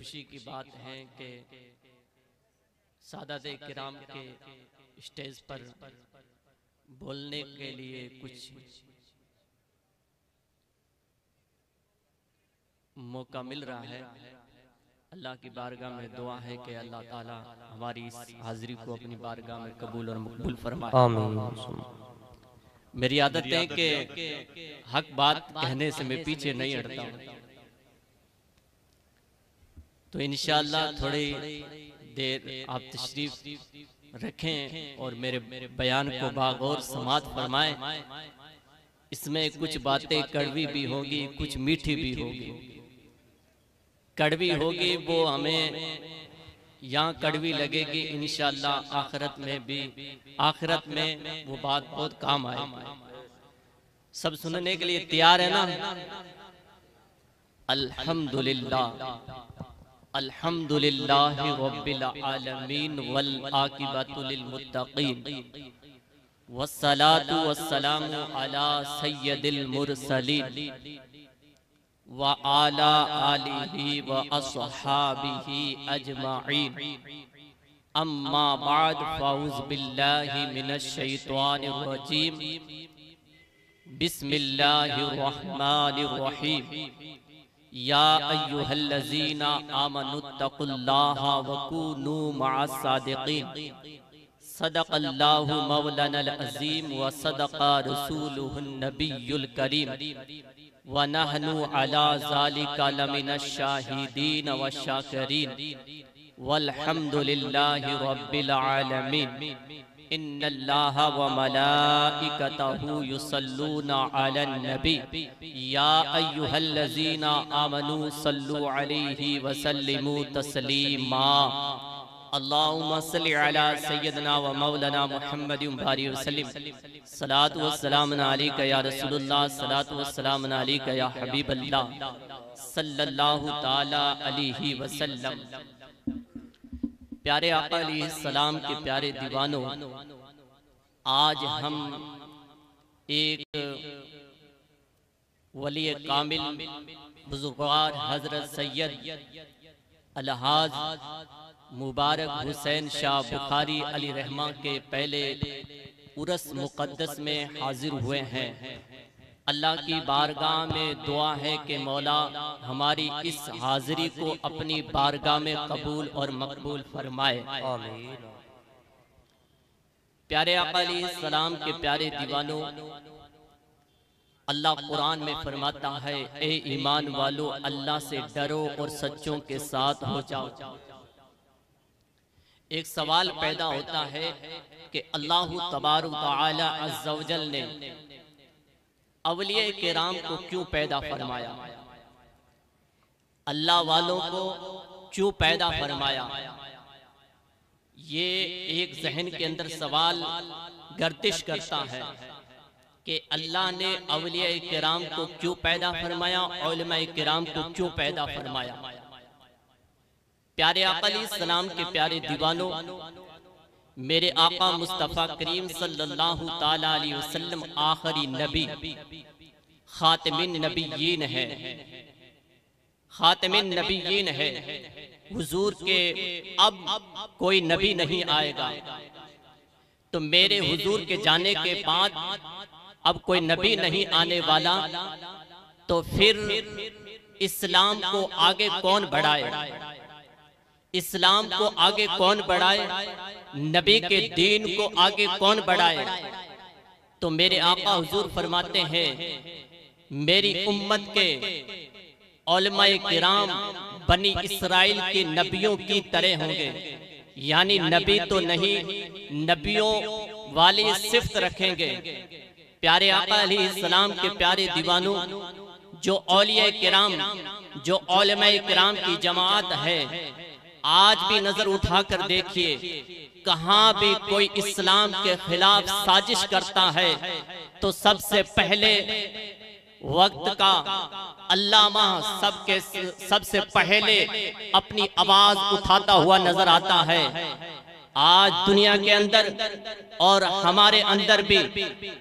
खुशी की बात है कि सादात किराम के स्टेज पर बोलने के लिए कुछ मौका मिल रहा है। अल्लाह की बारगाह में दुआ है कि अल्लाह ताला हमारी इस हाजिरी को अपनी बारगाह में कबूल और मकबूल फरमाए। आमीन। मेरी आदत है कि हक बात कहने से मैं पीछे नहीं हटता हूँ, तो इंशाअल्लाह थोड़ी देर आप तशरीफ रखें और मेरे बयान को बागौर समात फरमाएं। इसमें कुछ बातें कड़वी भी होगी, कुछ मीठी भी होगी। कड़वी होगी वो हमें यहाँ कड़वी लगेगी, इंशाअल्लाह आखिरत में भी, आखिरत में वो बात बहुत काम आएगी। सब सुनने के लिए तैयार है ना? अल्हम्दुलिल्लाह अल्हम्दुलिल्लाहि रब्बिल आलमीन वल आकिबतु लिल मुत्तकीन वस्सलातु वस्सलामु अला सय्यदिल मुरसलीन व आला आलिहि व अस्हाबिहि अजमाइन। अम्मा बाद फ़ाऊज़ बिल्लाहि मिनश शैतानिर रजीम। बिस्मिल्लाहिर रहमानिर रहीम। या अय्युहल्लज़ीना आमनुत्तकुल्लाहा वकूनू मअस सादिकीन। सदक़ल्लाहु मौलानल अज़ीम व सदक़ा रसूलुहुन नबियुल करीम व नहनु अला ज़ालिका लमिनश शाहिदीन व शाकिरीन वल्हम्दुलिल्लाहि रब्बिल आलमीन। इन्नल्लाहा व मलाइकतहु युसल्लूना अलन नबी। या अय्युहल्लज़ीना आमनू सल्लु अलैहि व सल्लिमू तस्लीमा। अल्लाहुम्मा सल्लि अला सय्यदना व मौलाना मुहम्मदिन बारिक वसल्लिम। सलातु वस्सलामु अलैका या रसूलुल्लाह, सलातु वस्सलामु अलैका या हबीबल्लाह सल्लल्लाहु ताला अलैहि वसल्लम। प्यारे आका अलैहिस्सलाम के प्यारे दीवानों, आज हम एक वली कामिल बुजुर्गवार हजरत सैयद अलहाज मुबारक हुसैन शाह बुखारी अली रहमा के पहले उर्स मुक़द्दस में हाजिर हुए हैं। अल्लाह की बारगाह में दुआ है कि मौला हमारी इस हाजिरी को अपनी बारगाह में कबूल और मकबूल फरमाए। आमीन। प्यारे आका अलैहिस्सलाम के प्यारे दीवानों, अल्लाह कुरान में फरमाता है, ए ईमान वालो अल्लाह से डरो और सच्चों के साथ हो जाओ। एक सवाल पैदा होता है कि अल्लाह तबारक व तआला अज़्ज़ा व जल ने अवलिया किराम को क्यों पैदा फरमाया, अल्लाह वालों को क्यों पैदा फरमाया। ये एक जहन के अंदर सवाल गर्दिश करता है कि अल्लाह ने अवलिया किराम को क्यों पैदा फरमाया, उलमा किराम को क्यों पैदा फरमाया। प्यारे आका अलैहिस्सलाम के प्यारे दीवानों, मेरे आका मुस्तफ़ा करीम सल्लल्लाहु ताला अलैहि वसल्लम आखिरी नबी खातिमिन नबिय्यीन है, खातिमिन नबिय्यीन है। हुजूर के अब कोई नबी नहीं आएगा, तो मेरे हुजूर के जाने के बाद अब कोई नबी नहीं आने वाला, तो फिर इस्लाम को आगे कौन बढ़ाए, इस्लाम को आगे कौन बढ़ाए, नबी के दीन को आगे कौन बढ़ाए। तो मेरे आका हुजूर फरमाते हैं, मेरी उम्मत के उलमाए किराम बनी इस्राइल के नबियों की तरह होंगे, यानी नबी तो नहीं, नबियों वाली सिफ्त रखेंगे। प्यारे आका अलैहिस्सलाम के प्यारे दीवानों, जो औलिया किराम, जो उलमाए किराम की जमात है, आज भी नजर उठाकर देखिए, कहाँ भी कोई इस्लाम के खिलाफ साजिश करता है तो सबसे पहले वक्त का अल्लामा सबसे पहले अपनी आवाज उठाता हुआ नजर आता है। आज दुनिया के अंदर और हमारे अंदर भी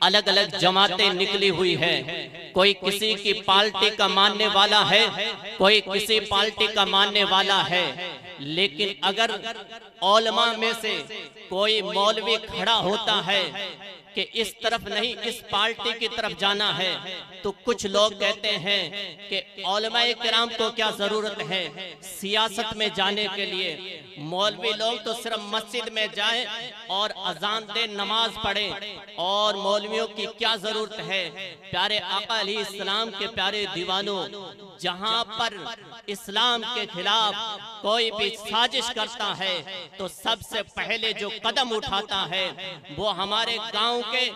अलग अलग जमातें निकली हुई है। कोई किसी की पार्टी का मानने वाला है, कोई किसी पार्टी का मानने वाला है। लेकिन अगर उलमा में से कोई मौलवी खड़ा होता है कि इस तरफ नहीं, इस पार्टी की तरफ जाना है, तो कुछ लोग कहते हैं कि उलमाए किराम को क्या जरूरत है सियासत में जाने के लिए। मौलवी लोग तो सिर्फ मस्जिद में जाएं और अजान दे, नमाज पढ़े, और मौलवियों की क्या जरूरत है। प्यारे आका अलैहिस्सलाम के प्यारे दीवानों, जहां पर इस्लाम के खिलाफ कोई भी साजिश करता है तो सबसे पहले जो कदम उठाता है वो हमारे गांव के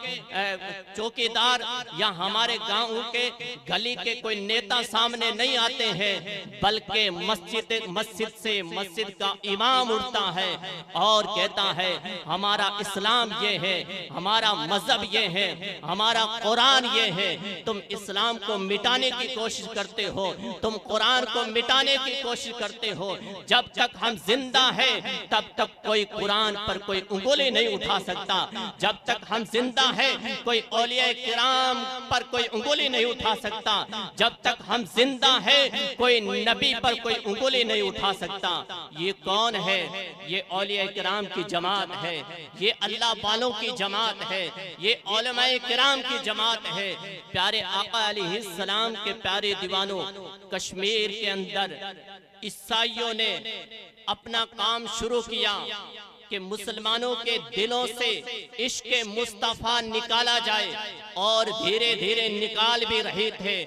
चौकीदार या हमारे गांव के गली के कोई नेता सामने नहीं आते हैं, बल्कि मस्जिद का इमाम उठता है और कहता है हमारा इस्लाम ये है, हमारा मजहब ये है, हमारा कुरान ये है। तुम इस्लाम को मिटाने की कोशिश करते हो, तुम कुरान को मिटाने की कोशिश करते हो। जब तक हम जिंदा है तब तक कोई कुरान पर कोई उंगली नहीं उठा सकता। जब तक हम जिंदा है कोई औलिया किराम पर कोई उंगली नहीं उठा सकता। जब तक हम जिंदा है कोई नबी पर कोई उंगली नहीं उठा सकता। ये कौन है? ये औलिया किराम की जमात है, ये अल्लाह वालों की जमात है, ये उलमाए किराम की जमात है। प्यारे आका अलैहिस्सलाम के प्यारे दीवानों, कश्मीर के अंदर ईसाइयों ने अपना काम शुरू किया कि मुसलमानों के दिलों से इश्क मुस्तफा निकाला जाए, और धीरे धीरे निकाल भी रहे थे,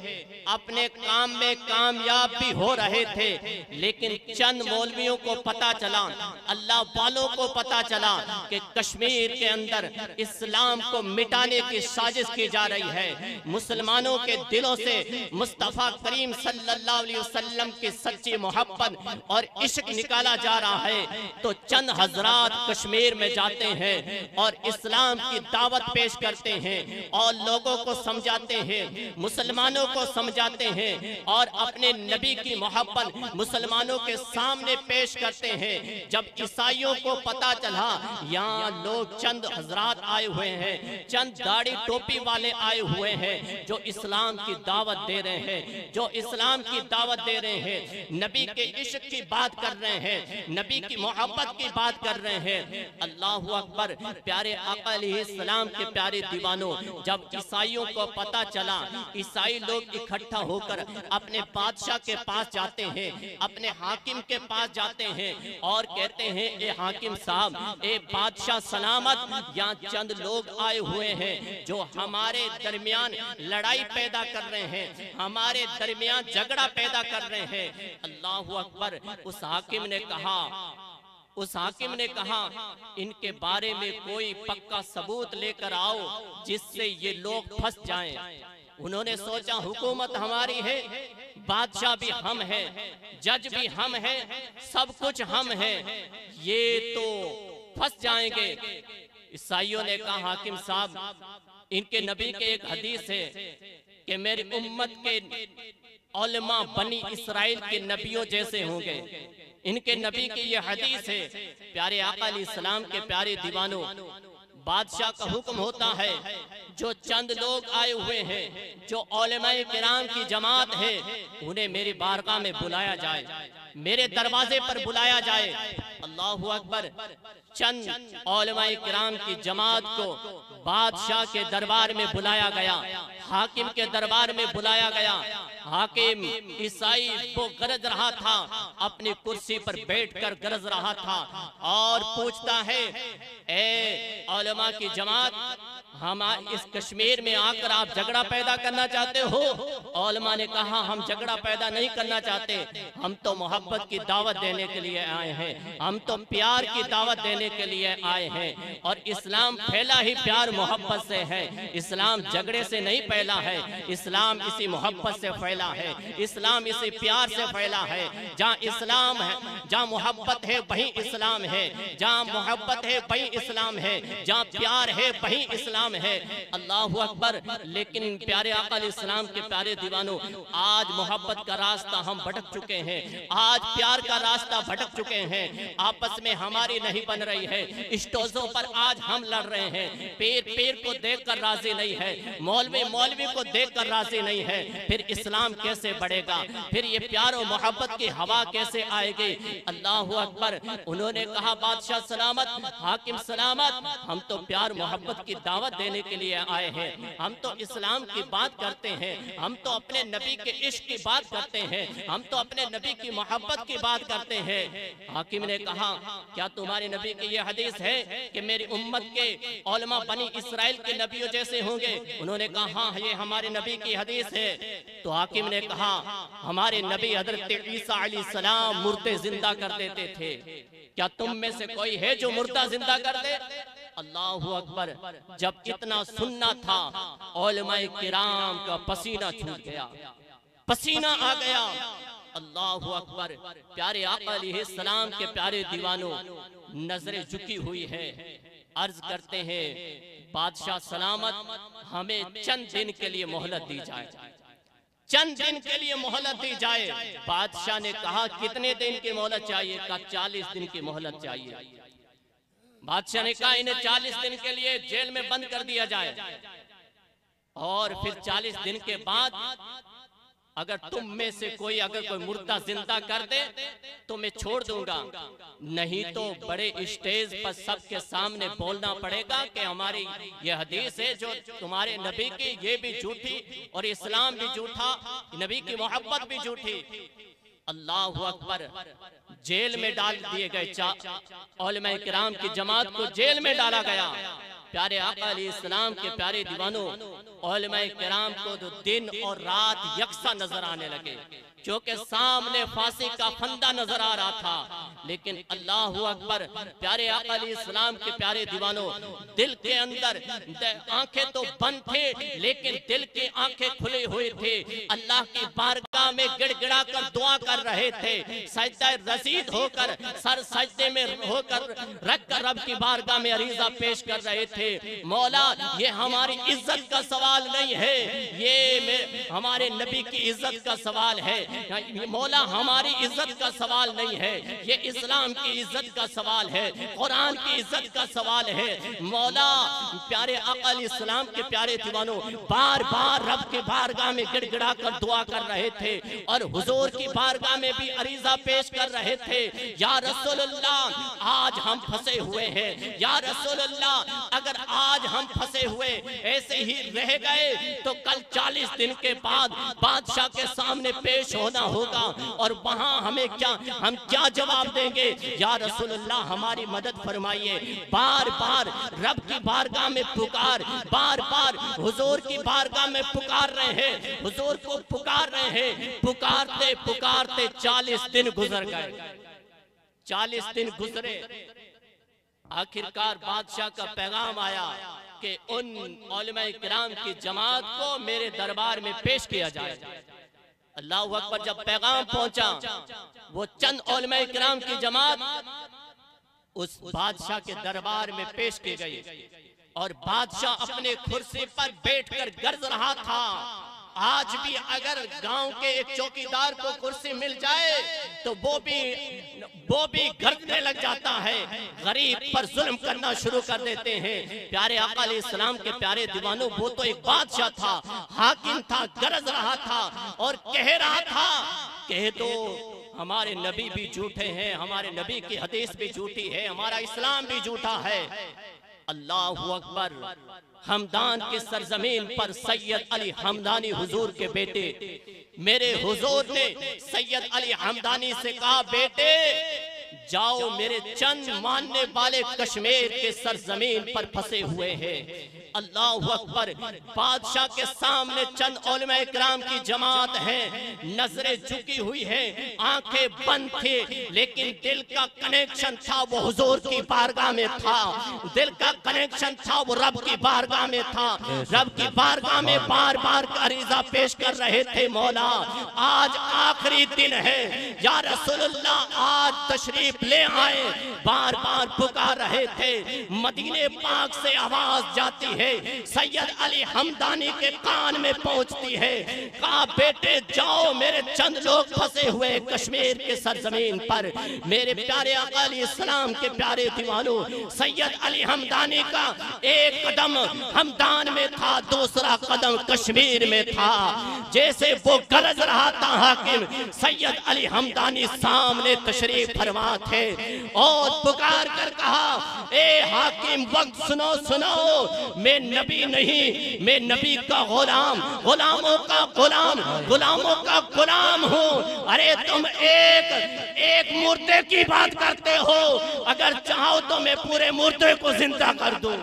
अपने काम में कामयाब भी हो रहे थे। लेकिन चंद मौलवियों को पता चला, अल्लाह वालों को पता चला कि कश्मीर के अंदर इस्लाम को मिटाने की साजिश की जा रही है। मुसलमानों के दिलों से मुस्तफा करीम सल्लल्लाहु अलैहि वसल्लम की सच्ची मोहब्बत और इश्क निकाला जा रहा है। तो चंद हजरात कश्मीर में जाते हैं और इस्लाम की दावत पेश करते हैं और लोगों को समझाते हैं, मुसलमानों को समझाते हैं, और अपने नबी की मोहब्बत मुसलमानों के सामने पेश करते हैं। जब ईसाइयों को पता चला यहाँ लोग चंद हजरात आए हुए हैं, चंद दाढ़ी टोपी वाले आए हुए हैं जो इस्लाम की दावत दे रहे हैं, जो इस्लाम की दावत दे रहे हैं, नबी के इश्क की बात कर रहे हैं, नबी की मोहब्बत की बात कर रहे हैं। अल्लाहु अकबर। प्यारे आका अलैहिस्सलाम के प्यारे दीवानों, जब ईसाइयों को पता चला, ईसाई लोग इकट्ठा होकर अपने बादशाह के पास जाते हैं, अपने हाकिम के पास जाते हैं और कहते हैं ए हाकिम साहब, ए बादशाह सलामत, यहाँ चंद लोग आए हुए हैं जो हमारे दरमियान लड़ाई पैदा कर रहे हैं, हमारे दरमियान झगड़ा पैदा कर रहे हैं। अल्लाहु अकबर। उस हाकिम ने कहा इनके बारे में कोई पक्का सबूत लेकर आओ जिससे ये लोग फंस जाएं। उन्होंने सोचा हुकूमत हमारी है, बादशाह भी हम हैं, जज भी हम हैं, सब कुछ हम हैं, ये तो फंस जाएंगे। ईसाइयों ने कहा हाकिम साहब, इनके नबी के एक हदीस है कि मेरी उम्मत के उलमा बनी इस्राइल के नबियों जैसे होंगे। इनके नबी की ये हदीस है। प्यारे आका अलैहिस्सलाम के प्यारे दीवानों, बादशाह का हुक्म होता है जो चंद लोग आए हुए हैं, जो उलमाए किराम की जमात है, उन्हें मेरी बारगाह में बुलाया जाए, मेरे दरवाजे पर बुलाया जाए। अल्लाहु अकबर। चंद उलमाए किराम की जमात को बादशाह के दरबार में बुलाया गया, हाकिम के दरबार में बुलाया गया। हाकिम ईसाई वो गरज रहा था, अपनी कुर्सी पर बैठकर गरज रहा था और पूछता है, ए उलमा की जमात, हम इस कश्मीर में आकर आप झगड़ा पैदा करना चाहते हो? उलमा ने कहा हम झगड़ा पैदा नहीं करना चाहते, हम तो मोहब्बत की दावत देने के लिए आए हैं, हम तो प्यार की दावत देने के लिए आए हैं। और इस्लाम फैला ही प्यार मोहब्बत से है, इस्लाम झगड़े से नहीं फैला है, इस्लाम इसी मोहब्बत से फैला है, इस्लाम इसी प्यार से फैला है। जहाँ इस्लाम है, जहाँ मोहब्बत है वही इस्लाम है, जहाँ मोहब्बत है वही इस्लाम है, जहाँ प्यार है वही इस्लाम इस्लाम है। अल्लाहु अकबर। लेकिन प्यारे आका अलैहिस्सलाम के प्यारे दीवानों, आज मोहब्बत का रास्ता हम भटक चुके हैं, आज प्यार का रास्ता भटक चुके हैं, आपस में हमारी नहीं बन रही है, स्टेजों पर आज हम लड़ रहे हैं, पीर को देखकर राजी नहीं है, मौलवी को देखकर राजी नहीं है, फिर इस्लाम कैसे बढ़ेगा, फिर ये प्यार और मोहब्बत की हवा कैसे आएगी। अल्लाहु अकबर। उन्होंने कहा बादशाह सलामत, हाकिम सलामत, हम तो प्यार मोहब्बत की दावत देने के लिए आए हैं, हम तो इस्लाम की बात करते हैं, हम तो अपने नबी के इश्क की बात करते हैं, हम तो अपने नबी की मोहब्बत की बात करते हैं। हाकिम ने कहा क्या तुम्हारे नबी की ये हदीस है कि मेरी उम्मत के उलमा बनी इस्राइल के नबियों जैसे होंगे? उन्होंने कहा हाँ, ये हमारे नबी की हदीस है। तो हाकिम ने कहा हमारे नबी हजरत ईसा अलैहिस्सलाम मुर्दे जिंदा कर देते थे, क्या तुम में से कोई है जो मुर्दा जिंदा कर दे? अल्लाहु अकबर। जब इतना सुनना था, उलमाए किराम का पसीना छूट गया, पसीना आ गया। अल्लाहु अकबर। प्यारे आका अलैहिस्सलाम के प्यारे दीवानों, नजरें झुकी हुई है, अर्ज करते हैं बादशाह सलामत, हमें चंद दिन के लिए मोहलत दी जाए, चंद दिन के लिए मोहलत दी जाए। बादशाह ने कहा कितने दिन की मोहलत चाहिए? कहा 40 दिन की मोहलत चाहिए। बादशाह ने कहा इन्हें 40 दिन के लिए जेल में बंद कर दिया जाए, और फिर 40 दिन के बाद अगर तुम में से कोई मुर्दा जिंदा कर दे तो मैं छोड़ दूंगा, नहीं तो बड़े स्टेज पर सबके सामने बोलना पड़ेगा कि हमारी यह हदीस है जो तुम्हारे नबी की, ये भी झूठी और इस्लाम भी झूठा, नबी की मोहब्बत भी झूठी। अल्लाहु अकबर। जेल में डाल दिए गए, उलमाए किराम की जमात को जेल में डाला गया। प्यारे आका अलैहिस्सलाम के प्यारे दीवानों, उलमाए किराम को तो दिन और रात यकसा नजर आने लगे, क्योंकि सामने फांसी का फंदा नजर आ रहा था। लेकिन अल्लाहु अकबर। प्यारे आका अलैहिस्सलाम के प्यारे दीवानों, दिल के अंदर आंखें तो बंद थे, लेकिन दिल की आंखें खुली हुई थी। अल्लाह की बारगाह में गिड़गिड़ा कर दुआ कर रहे थे, सजदा रसीद होकर, सर सजदे में होकर रख कर रब की बारगाह में अरीजा पेश कर रहे थे। मौला, ये हमारी इज्जत का सवाल नहीं है, ये हमारे नबी की इज्जत का सवाल है। मौला, हमारी इज्जत का सवाल नहीं है, ये इस्लाम की इज्जत का सवाल है, कुरान की इज्जत का सवाल है। मौला, प्यारे आका अलैहिस्सलाम के प्यारे दीवानों बार बार रब के बारगाह में गिड़गिड़ा कर दुआ कर रहे थे, और हुजूर की बारगाह में भी अरीजा पेश कर रहे थे, या रसूलुल्लाह, आज हम फंसे हुए हैं, या रसूलुल्लाह, अगर आज हम फंसे हुए ऐसे ही रह गए तो कल 40 दिन के बाद बादशाह के सामने पेश होना होगा, और वहां हम क्या जवाब देंगे? या रसूलुल्लाह, हमारी मदद फरमाइए। बार बार रब की बारगाह में पुकार, बार बार हुजूर की बारगाह में पुकार रहे हैं, हुजूर को पुकार रहे हैं। पुकारते पुकारते 40 दिन गुजर गए, 40 दिन गुजरे। आखिरकार बादशाह का पैगाम आया कि उन उलमाए किराम की जमात को मेरे दरबार में पेश किया जाए। अल्लाहु अकबर। जब पैगाम पहुंचा, वो चंद उलमाए किराम की जमात उस बादशाह के दरबार में पेश की गई, और बादशाह अपने कुर्सी पर बैठकर गरज रहा था। आज भी अगर गांव के एक चौकीदार को कुर्सी मिल जाए तो वो भी गरजने लग जाता है, गरीब पर जुल्म करना शुरू कर देते हैं। प्यारे आका अलैहिस्सलाम के प्यारे दीवानों, वो तो एक बादशाह था, हाकिम था, गरज रहा था और कह रहा था, कह दो हमारे नबी भी झूठे हैं, हमारे नबी की हदीस भी झूठी है, हमारा इस्लाम भी झूठा है। अल्लाहु अकबर। हमदान की सरजमीन पर सैयद अली हमदानी हुजूर के बेटे, मेरे हुजूर ने सैयद अली हमदानी से कहा, बेटे जाओ, मेरे चंद मानने वाले कश्मीर के सरजमीन पर फंसे हुए हैं। अल्लाहु अकबर। बादशाह के सामने चंद उलमाए किराम की जमात है, नजरें झुकी हुई है, आंखें बंद थी, लेकिन दिल का कनेक्शन था वो हुजूर की बारगाह में था, दिल का कनेक्शन था वो रब की बारगाह में था। रब की बारगाह में बार बार अरीजा पेश कर रहे थे, मौला आज आखिरी दिन है, या रसूलुल्लाह आज तशरीफ ले आए, बार बार पुकार रहे थे। मदीने पाक से आवाज जाती है, सैयद अली हमदानी के कान में पहुंचती है। कहा बेटे जाओ, मेरे चंद लोग फंसे हुए कश्मीर के सरजमीन पर, मेरे प्यारे आका अलैहिस्सलाम के प्यारे दीवानों, सैयद अली हमदानी का एक कदम हमदान में था, दूसरा कदम कश्मीर में था। जैसे वो गरज रहा था हाकिम, सैयद अली हमदानी सामने तशरीफ फरमा थे और पुकार कर कहा, ए हाकिम वक्त सुनो सुनो, मैं नबी नहीं, मैं नबी का गुलाम, गुलामों का गुलाम, गुलामों का गुलाम हूँ। अरे तुम एक मुर्दे की बात करते हो, अगर चाहो तो मैं पूरे मुर्दे को जिंदा कर दूं।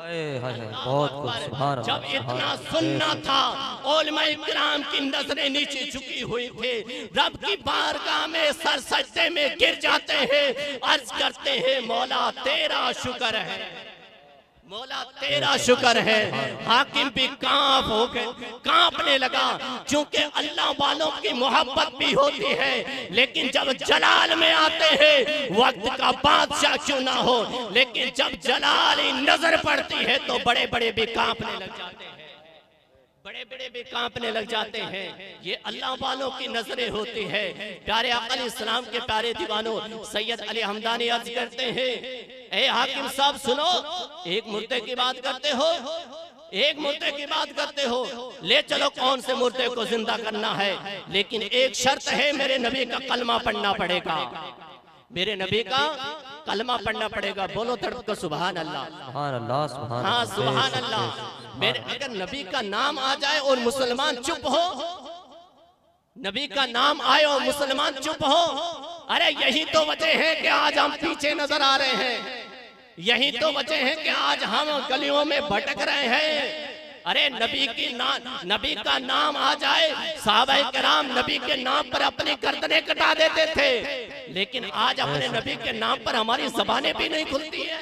बहुत कुछ। जब इतना सुनना था, उलमाए किराम की नजरें नीचे झुकी हुई थी, रब की बारगाह में सर सजदे में गिर जाते हैं, अर्ज करते हैं मौला तेरा शुक्र है, मौला तेरा शुक्र है। हाकिम भी कांपने लगा, क्योंकि अल्लाह वालों की मोहब्बत भी होती है, लेकिन जब जलाल में आते हैं, वक्त का बादशाह क्यों ना हो, लेकिन जब जलाली नजर पड़ती है तो बड़े बड़े भी कांपने लग जाते हैं, बड़े बड़े भी कांपने लग जाते हैं। ये अल्लाह वालों की नजरें होती है। प्यारे आका अलैहिस्सलाम के प्यारे दीवानों, सैयद अली हमदानी अर्ज करते हैं, ए हाकिम साहब सुनो, एक मुर्दे की बात करते हो, एक मुर्दे की बात करते हो, ले चलो कौन से मुर्दे को जिंदा करना है, लेकिन एक शर्त है, मेरे नबी का कलमा पढ़ना पड़ेगा, मेरे नबी का कलमा पढ़ना पड़ेगा। बोलो तड़प कर सुभान अल्लाह, सुभान अल्लाह, सुभान हाँ सुभान अल्लाह। मेरे अगर नबी का नाम आ जाए और मुसलमान चुप हो, नबी का नाम आए और मुसलमान चुप हो, अरे यही तो वजह है कि आज हम पीछे नजर आ रहे हैं, यही तो वजह है कि आज हम गलियों में भटक रहे हैं। अरे नबी का नाम आ जाए, सहाबाए किराम नबी के नाम पर अपनी गर्दनें कटा देते थे, लेकिन आज अपने नबी के नाम पर हमारी ज़बानें भी नहीं खुलती है।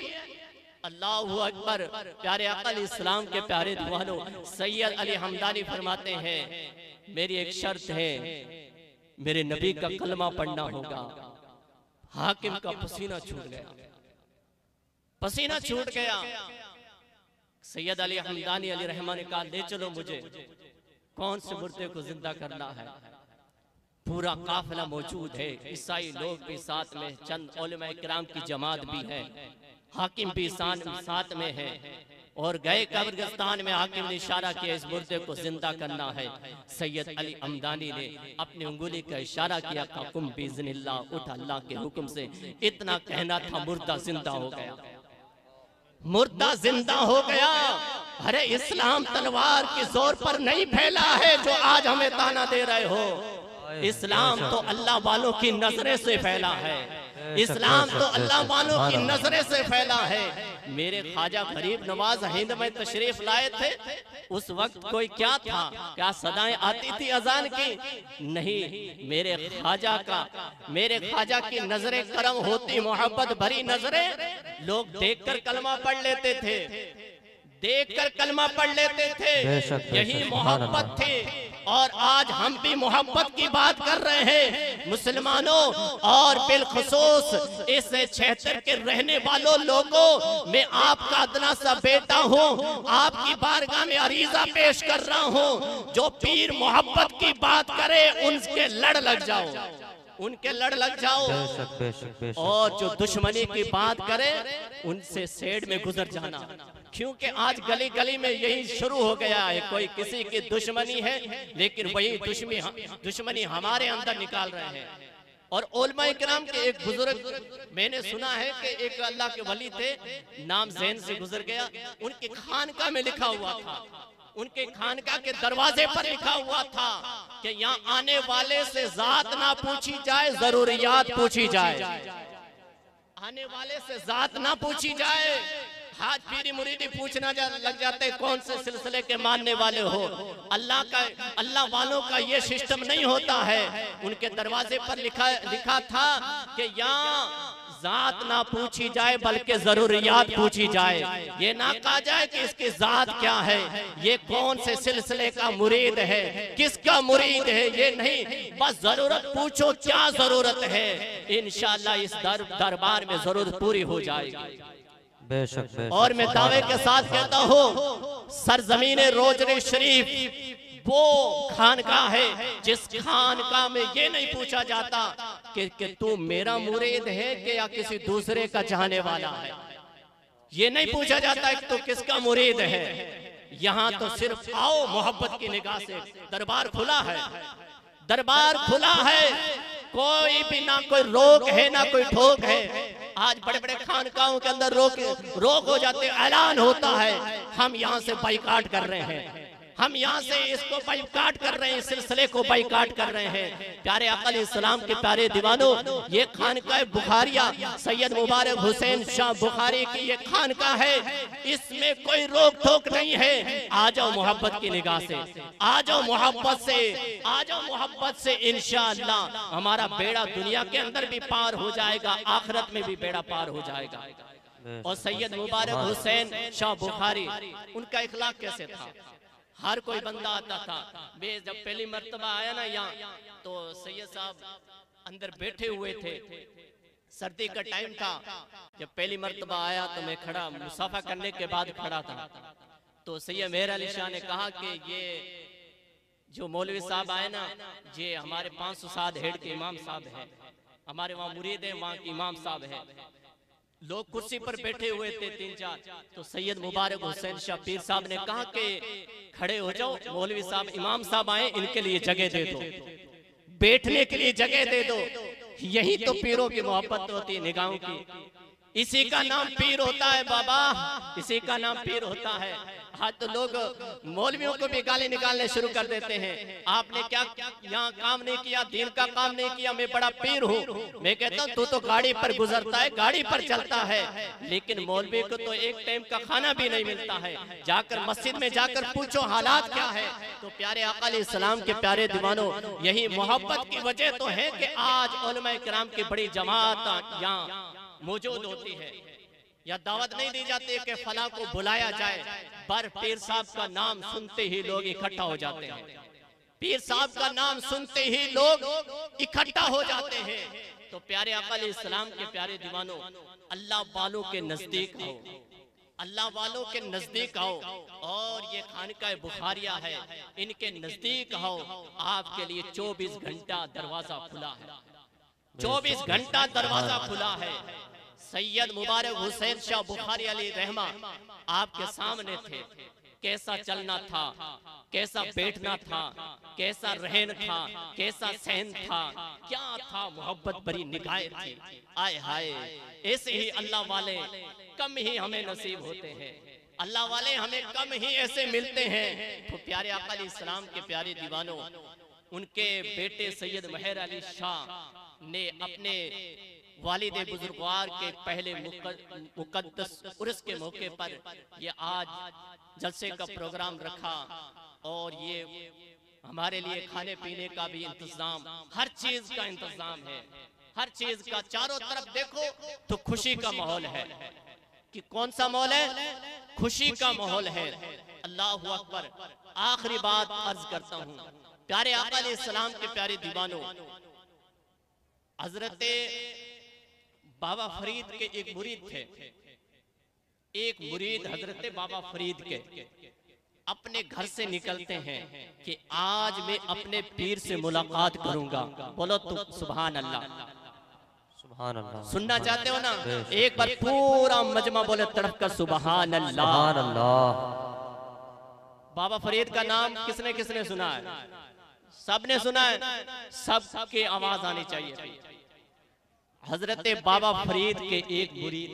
अल्लाहु अकबर। प्यारे आका अलैहिस्सलाम के प्यारे दीवानों, सैयद अली हमदानी फरमाते हैं, मेरी एक शर्त है, मेरे नबी का कलमा पढ़ना होगा। हाकिम का पसीना छूट गया, पसीना छूट गया। सैयद अली हमदानी अली रहमान ने कहा, ले चलो मुझे, कौन से मुर्दे को जिंदा करना है। पूरा काफिला मौजूद है, ईसाई लोग भी साथ में, चंद उलमाए किराम की जमात भी है, हाकिम भी साथ में है, और गए कब्रिस्तान में हाकिम ने इशारा किया, इस मुर्दे को जिंदा करना है। सैयद अली हमदानी ने अपनी उंगली का इशारा किया, कुम बिइज़्निल्लाह, उठ अल्लाह के हुक्म से। इतना कहना था, मुर्दा जिंदा हो गया, मुर्दा जिंदा हो गया। अरे इस्लाम तलवार के जोर पर नहीं फैला है जो आज हमें ताना दे रहे हो, इस्लाम तो अल्लाह वालों की नजरें से फैला है, इस्लाम तो अल्लाह वालों की नजरें से फैला है। मेरे ख्वाजा गरीब नवाज हिंद में तशरीफ लाए थे, उस वक्त कोई क्या था, क्या सदाएं आती थी अजान की? नहीं, मेरे ख्वाजा की नजरें करम होती, मोहब्बत भरी नजरें, लोग देखकर कलमा पढ़ लेते थे, देखकर कलमा पढ़ लेते थे, यही मोहब्बत थी। और आज हम भी मोहब्बत की बात कर रहे हैं मुसलमानों, और बिलखुसूस इस 76 के रहने वालों लोगों, मैं आपका अदना सा बेटा हूँ, आपकी बारगाह में अरीजा पेश कर रहा हूँ, जो पीर मोहब्बत की बात करे उनके लड़ लग जाओ, उनके लड़ लग जाओ, और जो दुश्मनी की बात करे उनसे सेड में गुजर जाना। क्योंकि आज गली गली में यही शुरू हो गया है, कोई किसी की दुश्मनी है, लेकिन वही दुश्मनी हमारे अंदर निकाल रहे हैं। और उलमाए किराम के एक बुजुर्ग, मैंने सुना है कि एक अल्लाह के वली थे, नाम ज़ैन से गुजर गया, उनके खानका में लिखा हुआ था, उनके खानका के दरवाजे पर लिखा हुआ था कि यहाँ आने वाले से जात ना पूछी जाए, जरूरियात पूछी जाए, आने वाले से जात ना पूछी जाए। हाथ पीरी मुरीदी पूछना लग जाते कौन से सिलसिले के मानने वाले हो। अल्लाह वालों का ये सिस्टम नहीं होता है। उनके दरवाजे पर लिखा था कि यहाँ जात ना पूछी जाए बल्कि जरूरियात पूछी जाए। ये ना कहा जाए कि इसकी जात क्या है, ये कौन से सिलसिले का मुरीद है, किसका मुरीद है, ये नहीं, बस जरूरत पूछो क्या जरूरत है। इंशाअल्लाह इस दरबार में जरूरत पूरी हो जाएगी। बेशक बेशक। और मैं दावे के साथ कहता हूँ सरजमीन रोजरी शरीफ वो खानकाह है जिस खानकाह में ये नहीं पूछा जाता कि तू मेरा मुरीद है कि या किसी दूसरे का चाहने वाला है। ये नहीं पूछा जाता कि तू किसका मुरीद है। यहाँ तो सिर्फ आओ मोहब्बत की निगाह से। दरबार खुला है, दरबार खुला है, कोई भी ना कोई रोक है ना कोई ठोक है। आज बड़े बड़े खानकाहों के अंदर रोक हो जाते, ऐलान होता है हम यहाँ से बाइकाट कर रहे हैं, हम यहाँ से इसको बाइकाट कर रहे हैं, इस सिलसिले को बाइकाट कर रहे हैं। प्यारे आका अलैहिस्सलाम के प्यारे दीवानों, ये खानकाह बुखारिया सैयद मुबारक हुसैन शाह बुखारी की ये खानकाह है, इसमें कोई रोक टोक नहीं है। आ जाओ मोहब्बत की निगाह से, आ जाओ मोहब्बत से, आ जाओ मोहब्बत से। इंशाअल्लाह हमारा बेड़ा दुनिया के अंदर भी पार हो जाएगा, आखिरत में भी बेड़ा पार हो जाएगा। और सैयद मुबारक हुसैन शाह बुखारी, उनका इखलाक कैसे था? हर कोई बंदा आता था। मैं जब पहली मर्तबा आया ना यहाँ, तो सैयद साहब अंदर बैठे हुए थे, सर्दी का टाइम था। जब पहली मर्तबा आया तो मैं खड़ा, मुसाफा करने के बाद खड़ा था। तो सैयद मेहर अली शाह ने कहा कि ये जो मौलवी साहब आए ना, ये हमारे 507 हेड के इमाम साहब हैं, हमारे वहाँ मुरीद हैं, वहाँ के इमाम साहब हैं। लोग कुर्सी पर बैठे हुए थे 3-4। तो सैयद मुबारक हुसैन शाह पीर साहब ने कहा कि खड़े हो जाओ, मौलवी साहब इमाम साहब आए, इनके लिए जगह दे दो, बैठने के लिए जगह दे दो। यही तो पीरों की मोहब्बत होती है, निगाहों की। इसी का नाम पीर होता है बाबा, इसी का नाम पीर होता है। हाँ, तो लोग मौलवियों को भी गाली निकालने शुरू कर देते हैं, आपने क्या यहाँ काम नहीं किया, दीन का काम नहीं किया, मैं बड़ा पीर हूँ। मैं कहता हूँ तू तो गाड़ी पर गुजरता है, गाड़ी पर चलता है, लेकिन मौलवी को तो एक टाइम का खाना भी नहीं मिलता है। जाकर मस्जिद में जाकर पूछो हालात क्या है। तो प्यारे आका अलैहिस्सलाम के प्यारे दीवानों, यही मोहब्बत की वजह तो है कि आज उलमा किराम की बड़ी जमात यहाँ मौजूद होती है। या दावत नहीं दी जाती कि फला को बुलाया जाए, पर पीर साहब का नाम सुनते ही लोग इकट्ठा हो जाते हैं। पीर साहब का नाम सुनते ही लोग इकट्ठा हो जाते हैं। तो प्यारे आका अलैहिस्सलाम के प्यारे दीवानों, अल्लाह वालों के नजदीक आओ, अल्लाह वालों के नजदीक आओ। और ये खानकाह बुखारिया है, इनके नजदीक आओ। आपके लिए 24 घंटा दरवाजा खुला है, 24 घंटा दरवाजा खुला है। सैयद मुबारक हुसैन शाह बुखारी अली रहमा आपके सामने थे। कैसा चलना था, कैसा बैठना था, कैसा रहन था, कैसा सहन था, क्या था, मोहब्बत भरी निगाहें थी। आए हाय, ऐसे ही अल्लाह वाले कम ही हमें नसीब होते हैं, अल्लाह वाले हमें कम ही ऐसे मिलते हैं। तो प्यारे आका अलैहिस्सलाम के प्यारे दीवानों, उनके बेटे सैयद मेहर अली शाह ने अपने वालिद बुजुर्गवार के पहले मुकद्दस उर्स के मौके पर ये आज जलसे का प्रोग्राम रखा। और ये हमारे लिए खाने पीने का भी इंतजाम, हर चीज का इंतजाम है, हर चीज का। चारों तरफ देखो तो खुशी का माहौल है। कि कौन सा माहौल है? खुशी का माहौल है। अल्लाहु अकबर। आखिरी बात अर्ज करता हूँ, प्यारे आका अलैहिस्सलाम के प्यारे दीवानों, हजरत बाबा फरीद के एक मुरीद थे। एक मुरीद हजरत बाबा फरीद के अपने घर से निकलते हैं कि आज मैं अपने पीर से मुलाकात करूंगा। बोलो तो सुभान अल्लाह, सुभान अल्लाह। सुनना चाहते हो ना? एक बार पूरा मजमा बोले तड़प कर सुभान अल्लाह। सुभान अल्लाह। बाबा फरीद का नाम किसने किसने सुना है? सबने सुना है, सबकी आवाज आनी चाहिए। हजरत बाबा फरीद के एक मुरीद,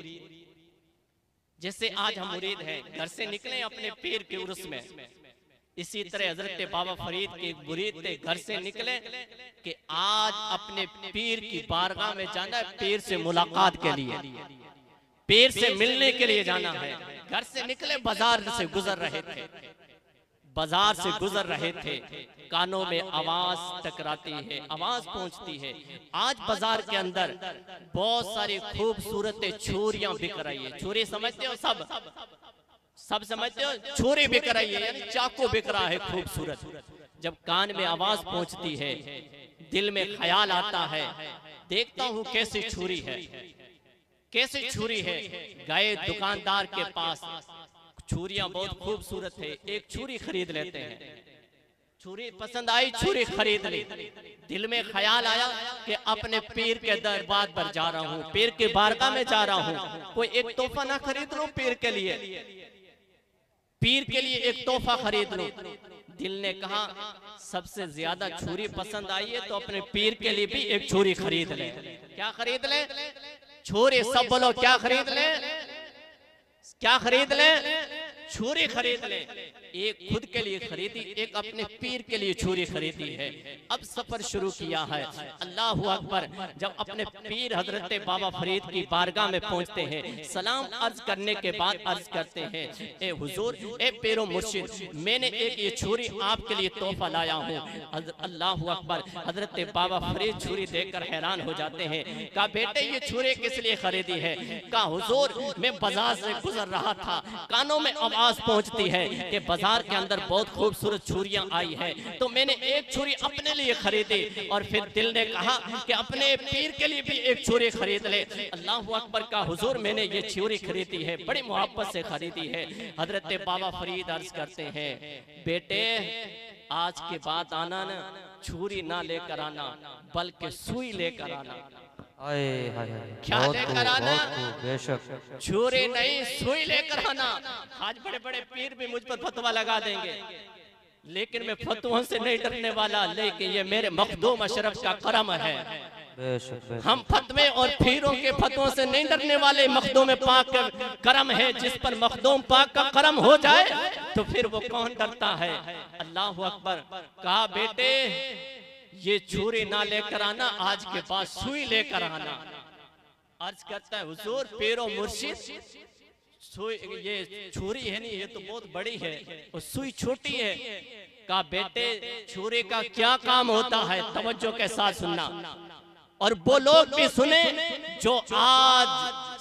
जैसे आज हम मुरीद हैं, घर से निकले अपने पीर के उर्स में, इसी तरह हजरत बाबा फरीद के एक मुरीद थे, घर से निकले कि आज अपने पीर की बारगाह में जाना है, पीर से मुलाकात के लिए, पीर से मिलने के लिए जाना है। घर से निकले, बाजार से गुजर रहे थे, बाजार से गुजर रहे थे, कानों में आवाज टकराती है, आवाज पहुंचती है। आज बाजार के अंदर बहुत सारी खूबसूरत छुरियां बिक रही है। छुरी समझते हो? सब समझते हो? छुरी बिक रही है, यानी चाकू बिक रहा है खूबसूरत। जब कान में आवाज पहुंचती है, दिल में ख्याल आता है, देखता हूं कैसी छुरी है, कैसी छुरी है। गए दुकानदार के पास, छुरियां बहुत खूबसूरत है, एक छुरी खरीद लेते हैं। छुरी पसंद आई, छुरी खरीद ली। दिल में ख्याल आया कि अपने पीर के दरबार पर जा रहा हूँ, पीर की बारगाह में जा रहा हूँ, कोई एक तोहफा ना खरीद लूं पीर के लिए, पीर के लिए एक तोहफा खरीद लूं। दिल ने कहा सबसे ज्यादा छुरी पसंद आई है तो अपने पीर के लिए भी एक छुरी खरीद ले। क्या खरीद ले? छुरी। सब बोलो क्या खरीद ले? क्या खरीद ले? छुरी खरीद ले। एक खुद के लिए खरीदी, एक अपने पीर के लिए छुरी खरीदी है। अब सफर शुरू किया है। अल्लाह अकबर। जब अपने पीर हजरत बाबा फरीद की बारगाह में पहुंचते हैं, सलाम अर्ज करने के बाद अर्ज करते हैं, ए हुजूर, ए पीरो मुर्शिद, मैंने एक ये छुरी आपके लिए तोहफा लाया हूँ। अल्लाह अकबर। हजरत बाबा फरीद छुरी देखकर हैरान हो जाते हैं। कहा बेटे ये छुरी किस लिए खरीदी है? कहा हुजूर, मैं बाजार से गुजर रहा था, कानों में आवाज पहुंचती है कि बाजार के अंदर बहुत खूबसूरत छुरियां आई है, तो मैंने एक छुरी अपने लिए खरीदी। और फिर दिल ने कहा कि अपने पीर के लिए भी एक छुरी खरीद ले। अल्लाह अकबर का हुजूर, मैंने ये छुरी खरीदी है, बड़ी मोहब्बत से खरीदी है। हजरत बाबा फरीद अर्ज करते हैं, बेटे आज के बाद आना ना, छुरी ना लेकर आना, बल्कि सुई लेकर आना। क्या लेकर आना? बेशक। छुरी नहीं, सुई लेकर आना। आज बड़े बड़े पीर भी मुझ पर फतवा लगा देंगे, लेकिन मैं फतवों से नहीं डरने वाला, लेकिन ये मेरे मखदूम अशरफ का करम है। बेशक। हम फतवे और पीरों के फतवों से नहीं डरने वाले, मखदूम पाक का करम है। जिस पर मखदूम पाक का करम हो जाए तो फिर वो कौन डरता है? अल्लाह अकबर। कहा बेटे ये छुरी ना लेकर आना, आज के बाद सुई लेकर आना। अर्ज करता है हुजूर, पीरो मुर्शिद, सुई ये छुरी है नहीं, ये तो बहुत बड़ी है और सुई छोटी है। कहा बेटे छुरी का क्या काम होता है? तवज्जो के साथ सुनना, और वो लोग भी सुने जो आज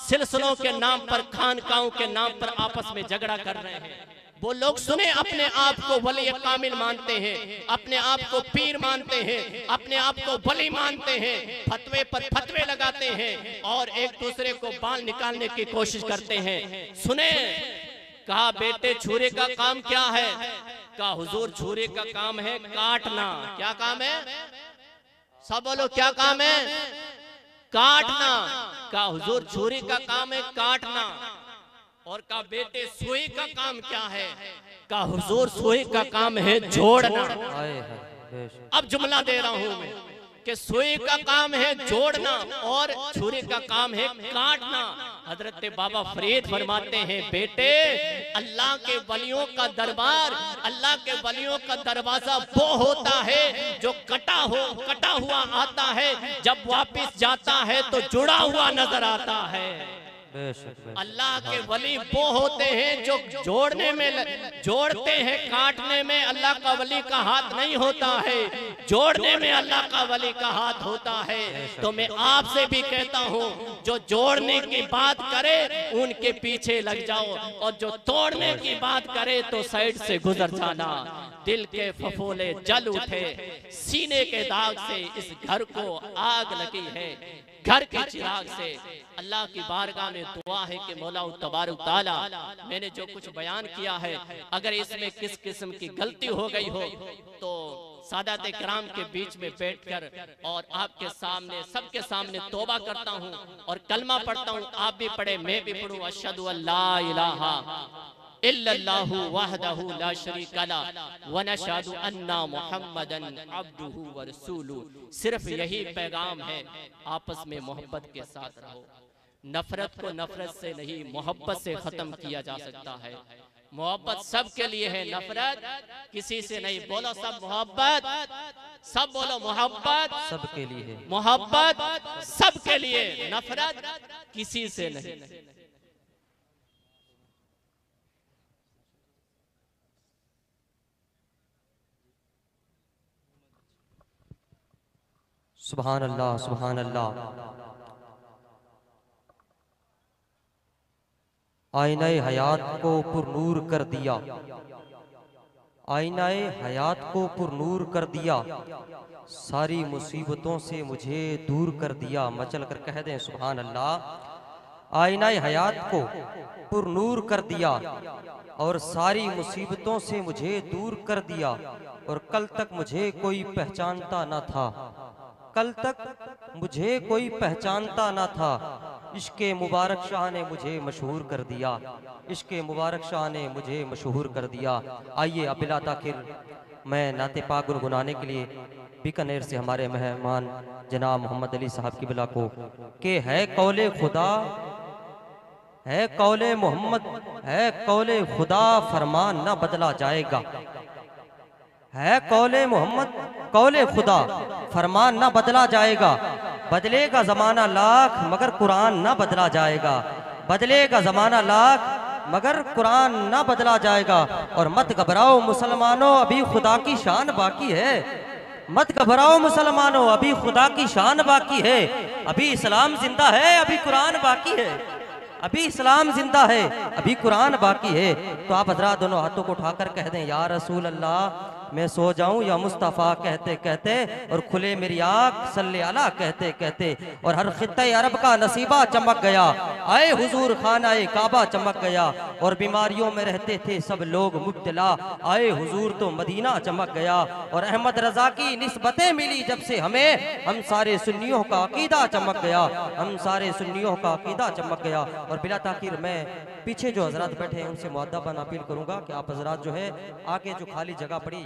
सिलसिलों के नाम पर, खानकाहों के नाम पर आपस में झगड़ा कर रहे हैं। वो लोग सुने अपने आप को वली कामिल मानते हैं, अपने आप को पीर मानते हैं, अपने आप को वली मानते हैं, फतवे पर फतवे लगाते हैं और एक दूसरे को बाल निकालने की कोशिश करते हैं। सुने। कहा बेटे छुरी का काम क्या है? कहा हुजूर छुरी का काम है काटना। क्या काम है? सब बोलो क्या काम है? काटना। कहा हुजूर छुरी का काम है काटना। और कहा बेटे सुई का काम क्या है? कहा हुजूर सुई का काम है जोड़ना। अब जुमला दे रहा हूं मैं कि सुई का काम है जोड़ना और छुरी का काम है काटना। हजरत बाबा फरीद फरमाते हैं, बेटे अल्लाह के वलियों का दरबार, अल्लाह के वलियों का दरवाजा वो होता है जो कटा हुआ आता है, जब वापस जाता है तो जुड़ा हुआ नजर आता है। अल्लाह के वली वो होते हैं जो जोड़ने में जोड़ते हैं, काटने में अल्लाह का वली का हाथ नहीं होता है, जोड़ने में अल्लाह का वली का हाथ होता है। तो मैं आपसे भी कहता हूँ, जो जोड़ने की बात करे उनके पीछे लग जाओ, और जो तोड़ने की बात करे तो साइड से गुजर जाना। दिल के फफोले जल उठे, सीने के दाग से इस घर को आग लगी है, घर के चिराग से। अल्लाह की बारगाह में दुआ है कि मौला तबारक ताला, मैंने जो कुछ बयान किया है, अगर इसमें किस किस्म की गलती हो गई हो तो सादात किराम के बीच में बैठकर और आपके सामने, सबके सामने तौबा करता हूँ और कलमा पढ़ता हूँ। आप भी पढ़े, मैं भी पढ़ूँ, अशहदु अल्ला इलाहा इल्लल्लाहु वहदहु ला शरीका ला व नशहदु अन्ना मुहम्मदन अब्दुहु व रसूलुहु। सिर्फ यही पैगाम है, आपस में मोहब्बत के साथ रहो। नफरत को नफरत से नहीं, मोहब्बत से खत्म किया जा सकता है। मोहब्बत सबके लिए है, नफरत किसी से नहीं। बोलो सब मोहब्बत, सब बोलो मोहब्बत सबके लिए है, मोहब्बत सबके लिए, नफरत किसी से नहीं। सुभान अल्लाह, सुभान अल्लाह। आईनाए हयात को पुरनूर कर दिया, आईनाए हयात को पुरनूर कर दिया, सारी मुसीबतों से मुझे दूर कर दिया। मचल कर कह दें सुभान अल्लाह। आईनाए हयात को पुरनूर कर दिया और सारी मुसीबतों से मुझे दूर कर दिया। और कल तक मुझे कोई पहचानता न था, कल तक मुझे कोई पहचानता न था, इश्के मुबारक शाह ने मुझे मशहूर कर दिया, इश्के मुबारक शाह ने मुझे मशहूर कर दिया। आइए अब बिला ताखिर मैं नाते पाक गुनगुनाने के लिए बीकानेर से हमारे मेहमान जनाब मोहम्मद अली साहब की बिला को के है कौले खुदा, है कौले मोहम्मद, है कौले खुदा, फरमान न बदला जाएगा। है कौले मोहम्मद, कौले खुदा, फरमान न बदला जाएगा। बदलेगा जमाना लाख मगर कुरान न बदला जाएगा, बदलेगा जमाना लाख मगर कुरान न बदला जाएगा। और मत घबराओ मुसलमानों, अभी खुदा की शान बाकी है, मत घबराओ मुसलमानों, अभी खुदा की शान बाकी है। अभी इस्लाम जिंदा है, अभी कुरान बाकी है, अभी इस्लाम जिंदा है, अभी कुरान बाकी है। तो आप हजरात दोनों हाथों को उठाकर कह दें या रसूल अल्लाह, मैं सो जाऊं या मुस्तफ़ा कहते कहते, और खुले मेरी आँख सल्ले अला कहते कहते। और हर खित्ते अरब का नसीबा चमक गया, आए हुजूर खानाए काबा चमक गया। और बीमारियों में रहते थे सब लोग मुब्तला, आए हुजूर तो मदीना चमक गया। और अहमद रजा की निस्बतें मिली जब से हमें, हम सारे सुन्नियों का अकीदा चमक गया, हम सारे सुन्नियों का अकीदा चमक गया। और बिला ताखिर मैं पीछे जो हजरात बैठे हैं उनसे मुअद्दबन अपील करूंगा कि आप हजरात जो है आगे जो खाली जगह पड़ी